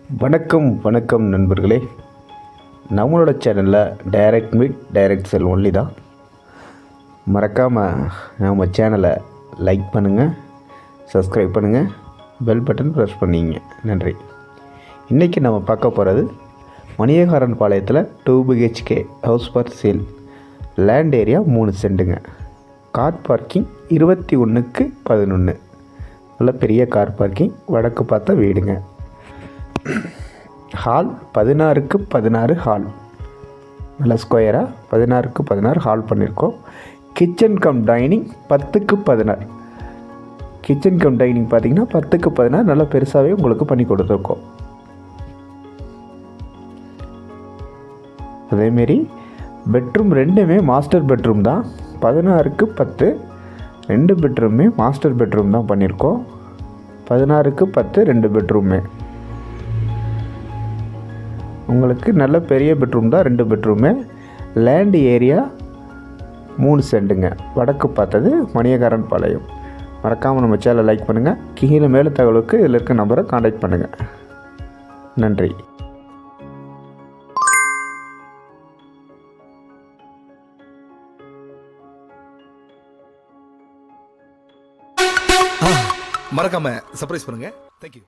வணக்கம் நண்பர்களே. நம்மளோட சேனலில் டைரக்ட் மீட் டைரக்ட் செல் ஒன்லி தான். மறக்காமல் நம்ம சேனலை லைக் பண்ணுங்கள், சப்ஸ்கிரைப் பண்ணுங்கள், பெல் பட்டன் ப்ரெஸ் பண்ணிங்க. நன்றி. இன்றைக்கி நம்ம பார்க்க போகிறது மணியகாரன் பாளையத்தில் 2 BHK house for sale. Land area 3 சென்ட்டுங்க. Car parking 21/11. நல்ல பெரிய கார் பார்க்கிங், வடக்கு பார்த்த வீடுங்க. ஹால் 16/16 ஹால், நல்ல ஸ்கொயராக 16/16 ஹால் பண்ணியிருக்கோம். Kitchen come dining 10/16. Kitchen come dining பார்த்திங்கன்னா 10/16 நல்லா பெருசாகவே உங்களுக்கு பண்ணி கொடுத்துருக்கோம். அதேமாரி பெட்ரூம் ரெண்டுமே மாஸ்டர் பெட்ரூம் தான். 16/10 2 பெட்ரூமே மாஸ்டர் பெட்ரூம் தான் பண்ணியிருக்கோம். 16/10 2 பெட்ரூமே உங்களுக்கு நல்ல பெரிய பெட்ரூம் தான். 2 பெட்ரூமே. Land area 3 சென்ட்டுங்க. வடக்கு பார்த்தது மணியகாரன் பாளையம். மறக்காமல் நம்ம சேனலை லைக் பண்ணுங்கள். கீழே மேலே தகவலுக்கு இதில் இருக்க நம்பரை கான்டாக்ட் பண்ணுங்கள். நன்றி. மறக்காம சர்ப்ரைஸ் பண்ணுங்க. தேங்க்யூ.